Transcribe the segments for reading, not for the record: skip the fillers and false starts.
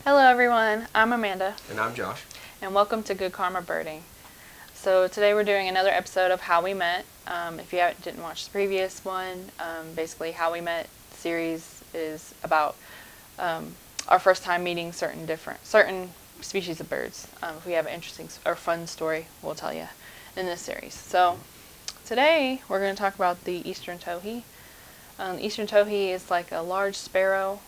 Hello everyone, I'm Amanda. And I'm Josh. And welcome to Good Karma Birding. So today we're doing another episode of How We Met. If you didn't watch the previous one, basically How We Met series is about our first time meeting certain species of birds. If we have an interesting or fun story, we'll tell you in this series. So today we're going to talk about the Eastern Towhee. The Eastern Towhee is like a large sparrow.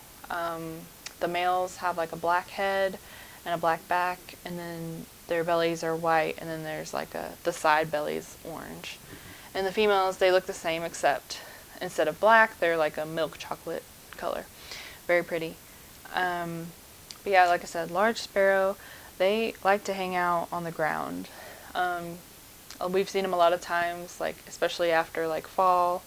The males have like a black head and a black back, and then their bellies are white, and then there's like the side belly's orange. And the females, they look the same, except instead of black, they're like a milk chocolate color. Very pretty. But yeah, like I said, large sparrow, they like to hang out on the ground. We've seen them a lot of times, like especially after like fall,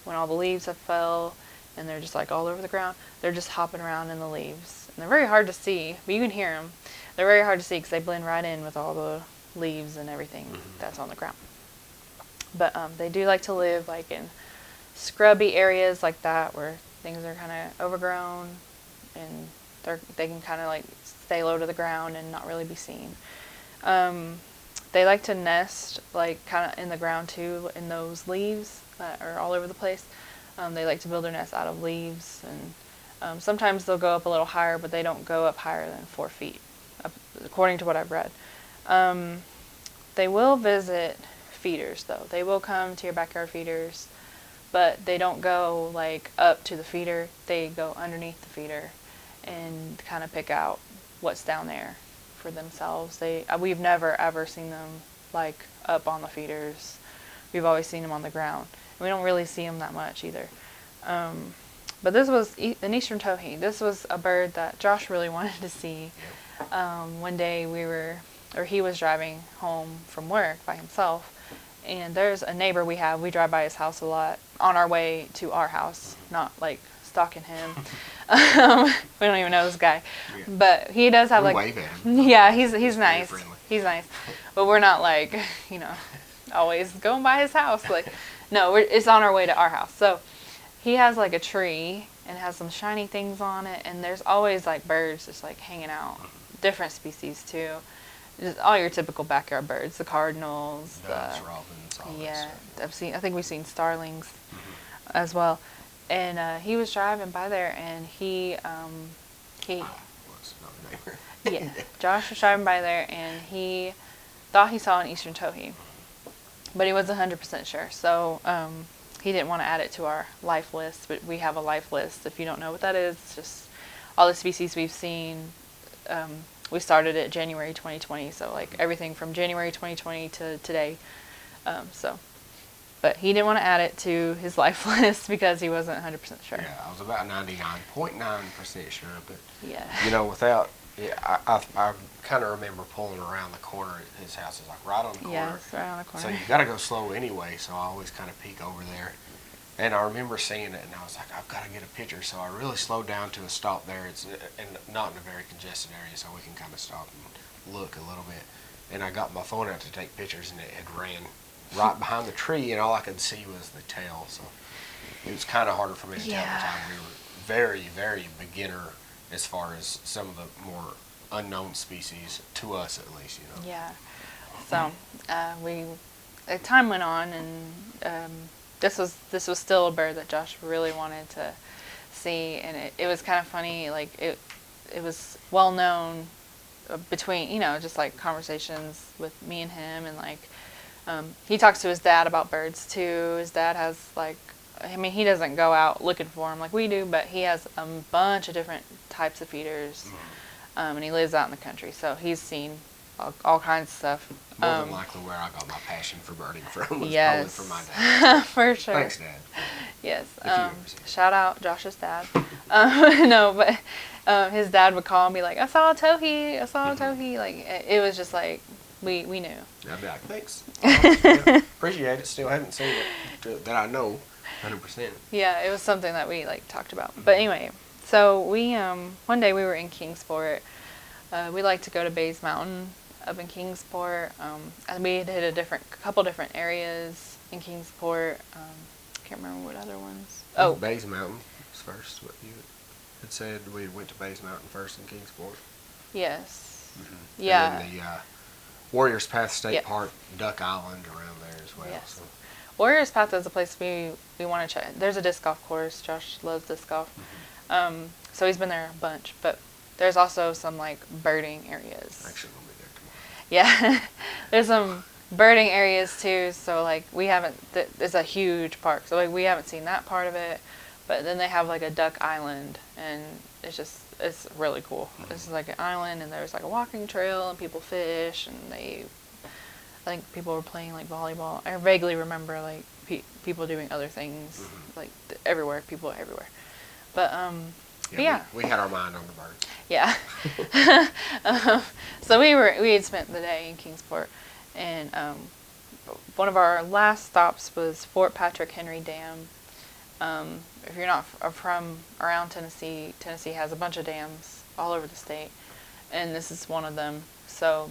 when all the leaves have fell, and they're just like all over the ground. They're just hopping around in the leaves. And they're very hard to see, but you can hear them. They're very hard to see because they blend right in with all the leaves and everything that's on the ground. But they do like to live like in scrubby areas like that where things are kind of overgrown, and they can kind of like stay low to the ground and not really be seen. They like to nest like kind of in the ground too, in those leaves that are all over the place. They like to build their nests out of leaves, and sometimes they'll go up a little higher, but they don't go up higher than 4 feet, according to what I've read. They will visit feeders, though. They will come to your backyard feeders, but they don't go like up to the feeder. They go underneath the feeder and kind of pick out what's down there for themselves. We've never ever seen them like up on the feeders. We've always seen them on the ground. We don't really see them that much either. But this was an Eastern Towhee. This was a bird that Josh really wanted to see. One day he was driving home from work by himself, and there's a neighbor we have. We drive by his house a lot on our way to our house, not like stalking him. We don't even know this guy. Yeah. But he does have like... wave at him. Yeah, he's nice. He's nice. But we're not like, always going by his house. Like, no, it's on our way to our house. So he has like a tree and has some shiny things on it, and there's always like birds just like hanging out. Different species too. Just all your typical backyard birds, the cardinals, robins, all that stuff. I think we've seen starlings as well. And he was driving by there, and he yeah, Josh was driving by there, and he thought he saw an Eastern Towhee, but he wasn't 100% sure. So he didn't want to add it to our life list, but we have a life list. If you don't know what that is, it's just all the species we've seen. We started it January 2020, so like everything from January 2020 to today. But he didn't want to add it to his life list because he wasn't 100% sure. Yeah, I was about 99.9% sure, but yeah. I kind of remember pulling around the corner at his house. It's like right on the corner. Yeah, it's right on the corner. So you got to go slow anyway, so I always kind of peek over there. And I remember seeing it, and I was like, I've got to get a picture. So I really slowed down to a stop there. It's not in a very congested area, so we can kind of stop and look a little bit. And I got my phone out to take pictures, and it had ran right behind the tree, and all I could see was the tail. So it was kind of harder for me to tell the time. We were very, very beginner as far as some of the more unknown species, to us at least, Yeah. So time went on, and this was still a bird that Josh really wanted to see, and it was kind of funny. Like it was well known between just like conversations with me and him, and like he talks to his dad about birds too. His dad has he doesn't go out looking for them like we do, but he has a bunch of different types of feeders, and he lives out in the country, so he's seen all kinds of stuff. More than likely where I got my passion for birding from was probably from my dad. For sure. Thanks, Dad. Yes. Shout out Josh's dad. No, but his dad would call and be like, I saw a towhee. I saw a towhee. Like, it was just like, we knew. I'd be like, thanks. Yeah, appreciate it. Still haven't seen it that I know 100%. Yeah, it was something that we like talked about. But anyway, so we one day we were in Kingsport. We like to go to Bays Mountain up in Kingsport. And we had hit a couple different areas in Kingsport. Can't remember what other ones. Bays Mountain was first. What you? had said we went to Bays Mountain first in Kingsport. Yes. Mm-hmm. Yeah. And then the Warriors Path State Yep. Park, Duck Island around there as well. Yes. So. Warriors Path is a place we want to check. There's a disc golf course. Josh loves disc golf. Mm-hmm. So he's been there a bunch. But there's also some like birding areas. Actually, we'll be there tomorrow. Yeah. There's some birding areas too. So like we haven't, it's a huge park. So like we haven't seen that part of it. But then they have like a duck island, and it's really cool. Mm-hmm. It's like an island, and there's like a walking trail, and people fish, and I think people were playing like volleyball. I vaguely remember like people doing other things, mm-hmm. like everywhere, people everywhere. But yeah. We had our mind on the birds. Yeah. So we had spent the day in Kingsport, and one of our last stops was Fort Patrick Henry Dam. If you're not from around Tennessee, Tennessee has a bunch of dams all over the state, and this is one of them. So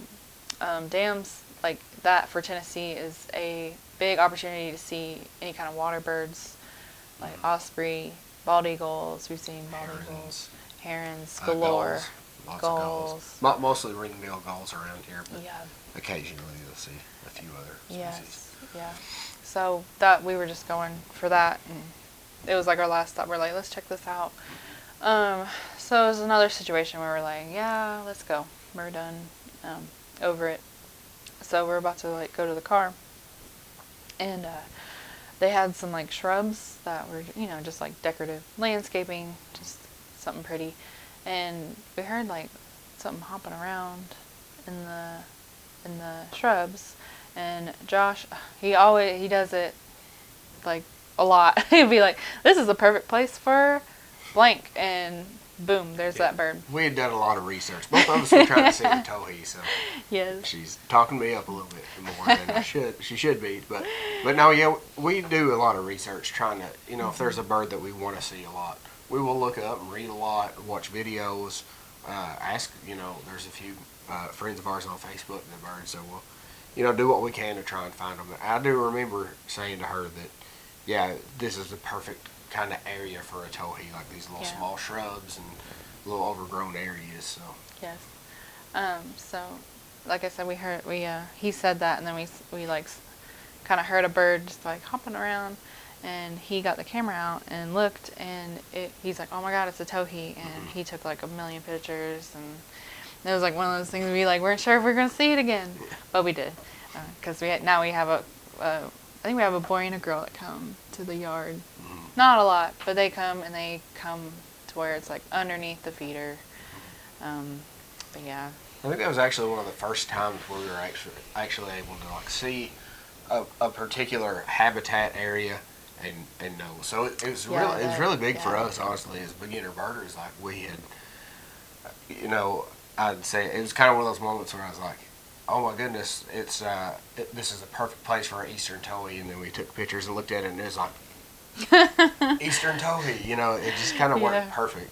dams like that for Tennessee is a big opportunity to see any kind of water birds, like osprey, bald eagles. We've seen bald eagles, herons galore, gulls. Mostly ring-bill gulls around here, but occasionally you'll see a few other species. Yes, yeah. So that we were just going for that, and it was like our last stop. We're like, let's check this out. So it was another situation where we're like, yeah, let's go. We're done over it. So we're about to like go to the car, and they had some like shrubs that were, just like decorative landscaping, just something pretty. And we heard like something hopping around in the shrubs, and Josh, he does it like a lot. He'd be like, this is the perfect place for blank, and boom, there's that bird. We had done a lot of research. Both of us were trying to see the towhee, so yes. She's talking me up a little bit more than she should be. But no, yeah, we do a lot of research trying to, if there's a bird that we want to see a lot, we will look up and read a lot, watch videos, ask, there's a few friends of ours on Facebook that birds, so we'll, do what we can to try and find them. I do remember saying to her that, yeah, this is the perfect kind of area for a towhee, like these little small shrubs and little overgrown areas. So yes, so like I said, he said that, and then we like kind of heard a bird just like hopping around, and he got the camera out and looked, and he's like, oh my god, it's a towhee, and he took like a million pictures, and it was like one of those things we weren't sure if we were gonna see it again, but we did, because we have I think we have a boy and a girl that come to the yard. Not a lot, but they come to where it's like underneath the feeder. But yeah. I think that was actually one of the first times where we were actually able to like see a particular habitat area and know. So it was really big for us, honestly, as beginner birders. Like we had, I'd say it was kind of one of those moments where I was like, oh my goodness, this is a perfect place for our Eastern Towhee, and then we took pictures and looked at it, and it was like Eastern Towhee, it just kind of worked perfect.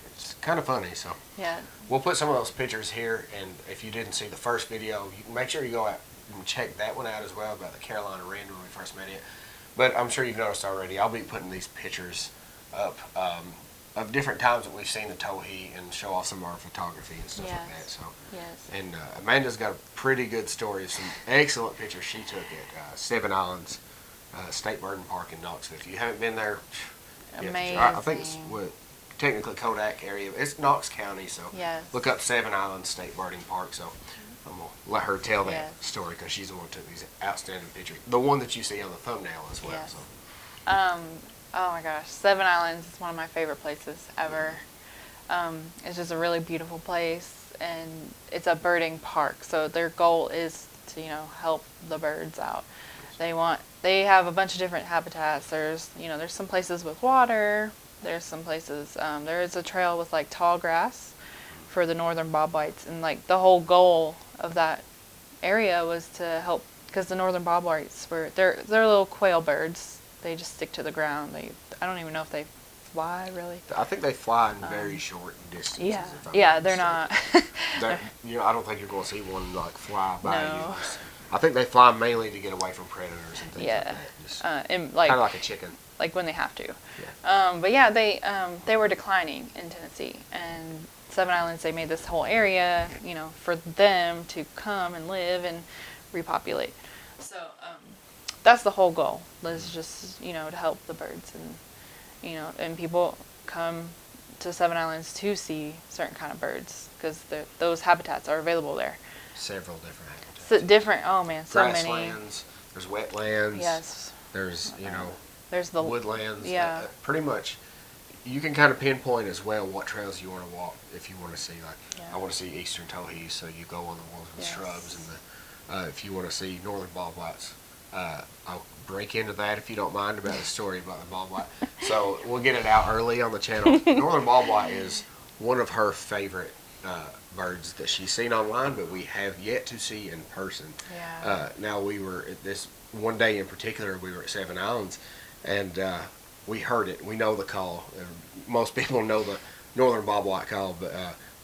It's kind of funny, so yeah. We'll put some of those pictures here, and if you didn't see the first video, you can make sure you go out and check that one out as well about the Carolina Wren when we first met it. But I'm sure you've noticed already, I'll be putting these pictures up of different times that we've seen the towhee and show off some of our photography and stuff like that. So and Amanda's got a pretty good story of some excellent pictures she took at Seven Islands State Birding Park in Knoxville. If you haven't been there, amazing. I think it's technically Kodak area. It's Knox County, so look up Seven Islands State Birding Park. So I'm going to let her tell that story because she's the one who took these outstanding pictures. The one that you see on the thumbnail as well. Yes. So. Oh my gosh, Seven Islands is one of my favorite places ever. It's just a really beautiful place, and it's a birding park. So their goal is to, help the birds out. They have a bunch of different habitats. There's some places with water. There's some places, there is a trail with like tall grass for the northern bobwhites, and like the whole goal of that area was to help, because the northern bobwhites they're little quail birds. They just stick to the ground. I don't even know if they fly really. I think they fly in very short distances. Yeah, they're not. I don't think you're going to see one like fly by No. you. I think they fly mainly to get away from predators and things like that. And like kind of like a chicken. like when they have to. Yeah. But yeah, they were declining in Tennessee, and Seven Islands, they made this whole area, for them to come and live and repopulate. So that's the whole goal. Is just to help the birds, and and people come to Seven Islands to see certain kind of birds because those habitats are available there. Several different habitats. So different. Oh man, so many. Grasslands. There's wetlands. Yes. There's there's the woodlands. Yeah. Pretty much, you can kind of pinpoint as well what trails you want to walk if you want to see. Like, Yeah. I want to see Eastern Towhee, so you go on the ones with Yes. shrubs, and if you want to see northern bobwhites, I'll break into that if you don't mind about the story about the bobwhite. So we'll get it out early on the channel. Northern bobwhite is one of her favorite birds that she's seen online, but we have yet to see in person. Yeah. Now we were at this one day in particular. We were at Seven Islands, and we heard it. We know the call. Most people know the northern bobwhite call, but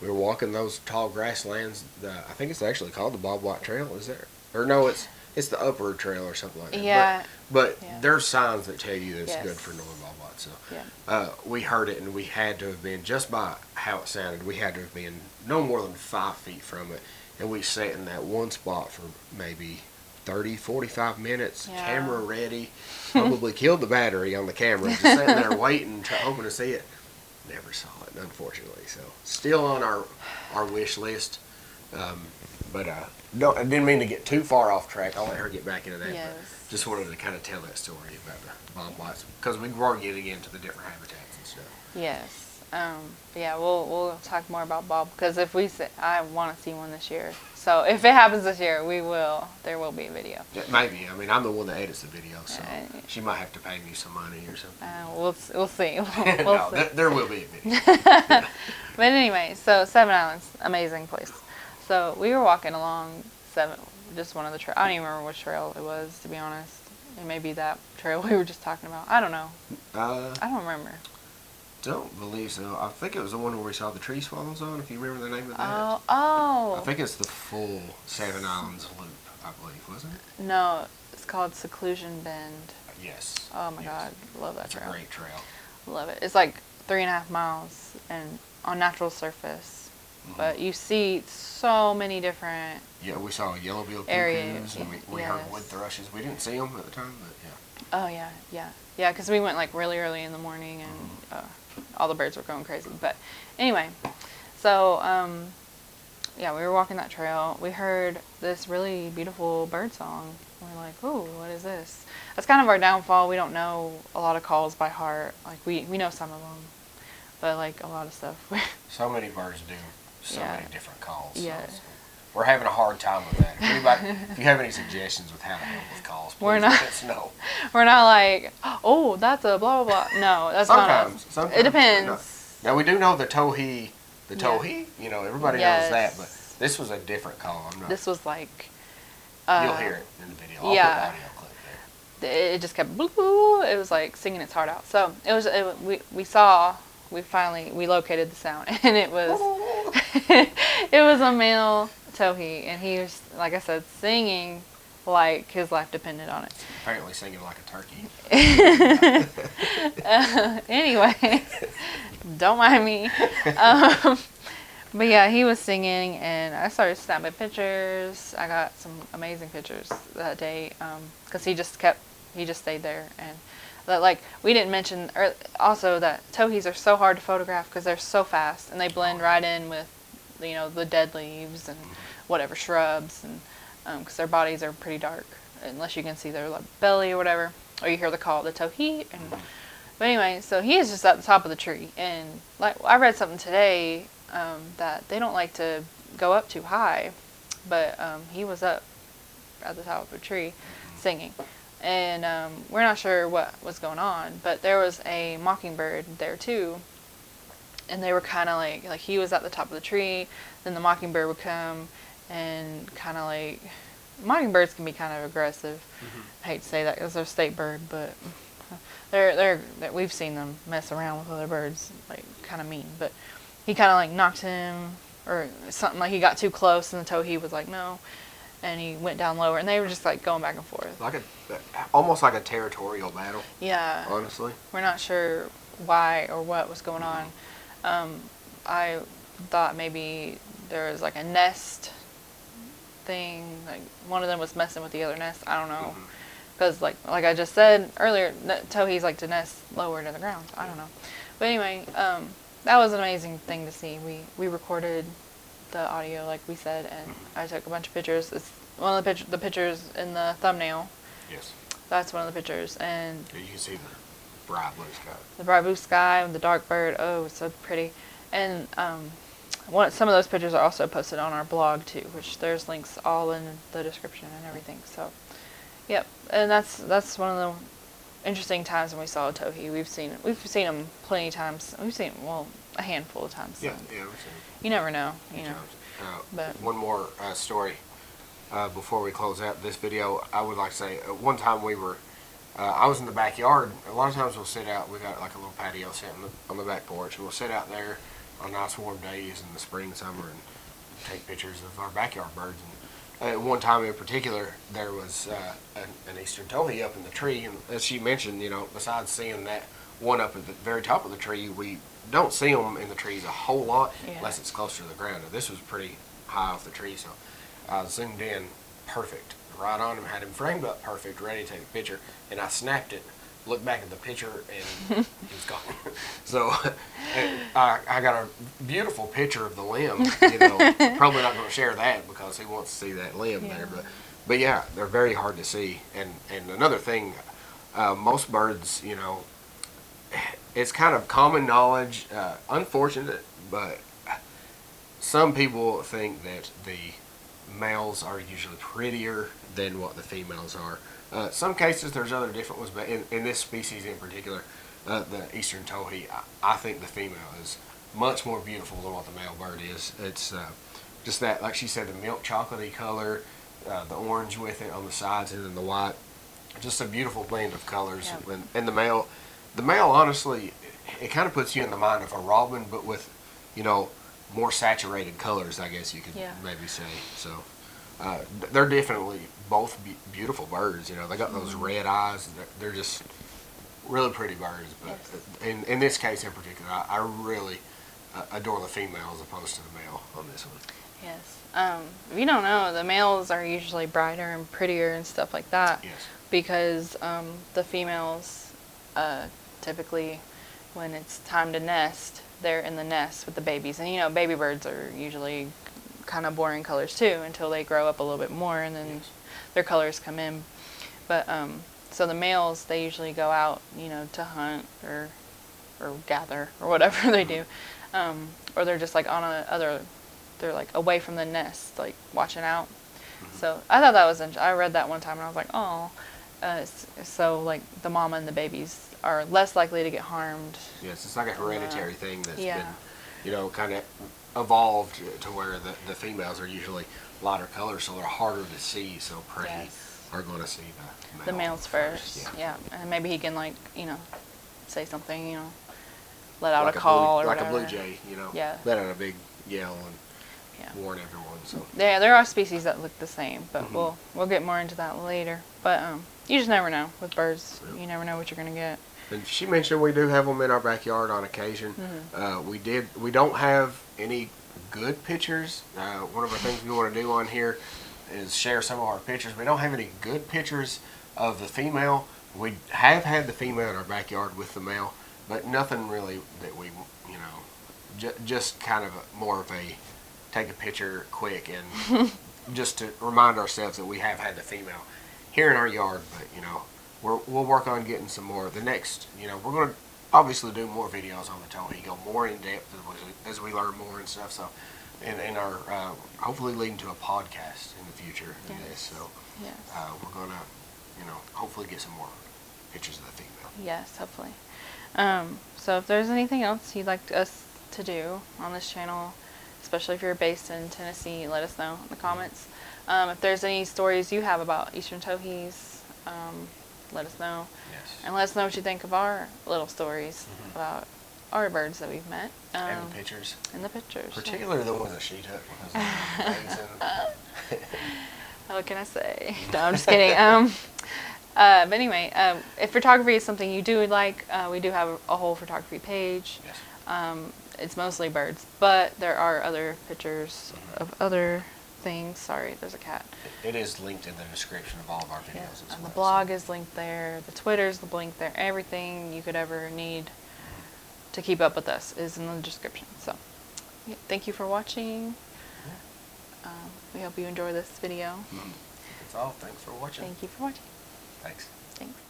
we were walking those tall grasslands. I think it's actually called the Bobwhite Trail. Is there? Or no, it's the Upward Trail or something like that. Yeah. But Yeah. there's signs that tell you it's Yes. good for northern bobwhite. So Yeah. we heard it, and we had to have been, just by how it sounded, we had to have been no more than 5 feet from it. And we sat in that one spot for maybe 30, 45 minutes, Yeah. camera ready. Probably killed the battery on the camera, just sitting there waiting, hoping to see it. Never saw it, unfortunately. So still on our wish list. But no, I didn't mean to get too far off track. I'll let her get back into that. Yes. But just wanted to kind of tell that story about the bobwhites, because we were getting into the different habitats and stuff. Yes. But yeah, we'll talk more about bob because if we say, I want to see one this year. So if it happens this year, there will be a video. Yeah, maybe. I mean, I'm the one that edits the video, so Uh, she might have to pay me some money or something. We'll see. No, see. there will be a video. But anyway, so Seven Islands, amazing place. So we were walking along just one of the trails. I don't even remember which trail it was, to be honest. It may be that trail we were just talking about. I don't know. I don't remember. Don't believe so. I think it was the one where we saw the tree swallows on, if you remember the name of that. Oh. I think it's the full Seven Islands loop, I believe, wasn't it? No, it's called Seclusion Bend. Yes. Oh my yes. God, love that That's trail. a great trail. Love it. It's like 3.5 miles and on natural surface, but you see so many different. Yeah, we saw yellow-billed Areas, cuckoos, and we yes. heard wood thrushes. We didn't see them at the time, but yeah. Oh yeah, because we went like really early in the morning and all the birds were going crazy. But anyway, so yeah, we were walking that trail. We heard this really beautiful bird song. We're like, "Ooh, what is this?" That's kind of our downfall. We don't know a lot of calls by heart. Like we know some of them, but like a lot of stuff. So many birds do so Yeah. many different calls. Yeah. So we're having a hard time with that. If you have any suggestions with how to handle with calls, please We're not- let us know. We're not like, "Oh, that's a blah blah blah." No, that's not us. Sometimes. It depends. Now we do know the Towhee. The Yeah. Towhee, everybody knows that, but this was a different call. I'm not. This was like. You'll hear it in the video. I'll yeah. put the audio clip there. It just kept bloop, bloop. It was like singing its heart out. So it was. We located the sound, and it was it was a male towhee, and he was, like I said, singing like his life depended on it. Apparently singing like a turkey. Anyway, don't mind me. But yeah, he was singing, and I started snapping pictures. I got some amazing pictures that day because he just stayed there, and that, like, we didn't mention also that towhees are so hard to photograph because they're so fast and they blend right in with the dead leaves and whatever shrubs, and because their bodies are pretty dark unless you can see their belly or whatever, or you hear the call of the towhee. But anyway, so he is just at the top of the tree, and like I read something today. That they don't like to go up too high, but he was up at the top of a tree singing, and we're not sure what was going on, but there was a mockingbird there too, and they were kind of like he was at the top of the tree, then the mockingbird would come and kind of like, mockingbirds can be kind of aggressive. I hate to say that because they're a state bird, but we've seen them mess around with other birds, like kind of mean, but he kind of like knocked him or something, like he got too close, and the towhee was like no, and he went down lower, and they were just like going back and forth. Almost like a territorial battle. Yeah. Honestly. We're not sure why or what was going on. I thought maybe there was like a nest thing, like one of them was messing with the other nest. I don't know. Because like I just said earlier, towhees like to nest lower to the ground. I don't know. But anyway, that was an amazing thing to see. We recorded the audio like we said, and I took a bunch of pictures. It's one of the pictures in the thumbnail. Yes. That's one of the pictures, and you can see the bright blue sky. The bright blue sky and the dark bird. Oh, it's so pretty. And some of those pictures are also posted on our blog too, which there's links all in the description and everything. So, yep. And that's one of the interesting times when we saw a towhee. We've seen them plenty of times. We've seen a handful of times. Yeah, we've seen them. You never know, you know. But one more story before we close out this video. I would like to say one time I was in the backyard. A lot of times we'll sit out. We got like a little patio set on the back porch, and we'll sit out there on nice warm days in the spring, summer, and take pictures of our backyard birds. And one time in particular, there was an Eastern Towhee up in the tree, and as she mentioned, besides seeing that one up at the very top of the tree, we don't see them in the trees a whole lot unless it's close to the ground. Now, this was pretty high off the tree, so I zoomed in perfect, right on him, had him framed up perfect, ready to take a picture, and I snapped it, looked back at the picture, and he was gone. So I got a beautiful picture of the limb. Probably not going to share that because he wants to see that limb there, but yeah, they're very hard to see. And another thing, most birds, it's kind of common knowledge, unfortunate, but some people think that the males are usually prettier than what the females are. Some cases there's other different ones, but in this species in particular, the Eastern Towhee, I think the female is much more beautiful than what the male bird is. It's just that, like she said, the milk chocolatey color, the orange with it on the sides, and then the white. Just a beautiful blend of colors. Yep. And the male honestly, it kind of puts you in the mind of a robin, but with, more saturated colors, I guess you could maybe say. So they're definitely both beautiful birds. They got those red eyes. They're just really pretty birds. But in this case in particular, I really adore the female as opposed to the male on this one. Yes. If you don't know, the males are usually brighter and prettier and stuff like that. Yes. Because the females, typically, when it's time to nest, they're in the nest with the babies. And baby birds are usually kind of boring colors too until they grow up a little bit more, and then their colors come in. But so the males, they usually go out, to hunt or gather or whatever they do, or they're just like they're like away from the nest, like watching out. So I thought that was interesting. I read that one time and I was like, oh. So like the mama and the babies are less likely to get harmed. Yes, it's like a hereditary thing that's been, kind of evolved to where the females are usually lighter colors, so they're harder to see. So prey are going to see the males first. Yeah, and maybe he can say something, let out like a call or whatever. Like a blue jay, let out a big yell and warn everyone. So yeah, there are species that look the same, but we'll get more into that later. But you just never know with birds. Yep. You never know what you're gonna get. And she mentioned we do have them in our backyard on occasion. We don't have any good pictures. One of our things we want to do on here is share some of our pictures. We don't have any good pictures of the female. We have had the female in our backyard with the male, but nothing really that we, just kind of more of a take a picture quick and just to remind ourselves that we have had the female here in our yard. But we'll work on getting some more. The next, we're going to obviously do more videos on the towhee, go more in depth as we learn more and stuff. So, and our hopefully leading to a podcast in the future. In this. So we're going to, hopefully get some more pictures of the female. Yes, hopefully. So if there's anything else you'd like us to do on this channel, especially if you're based in Tennessee, let us know in the comments. If there's any stories you have about Eastern Towhees, let us know. Yes. And let us know what you think of our little stories about our birds that we've met. And the pictures. And the pictures. Particularly the ones that she took. Because What can I say? No, I'm just kidding. But anyway, if photography is something you do like, we do have a whole photography page. Yes. It's mostly birds, but there are other pictures of other things. Sorry, there's a cat. It is linked in the description of all of our videos Yes, as and well. the blog is linked there. The Twitter's linked there. Everything you could ever need to keep up with us is in the description. So, yeah, thank you for watching. We hope you enjoy this video. That's all. Thanks for watching. Thank you for watching. Thanks. Thanks.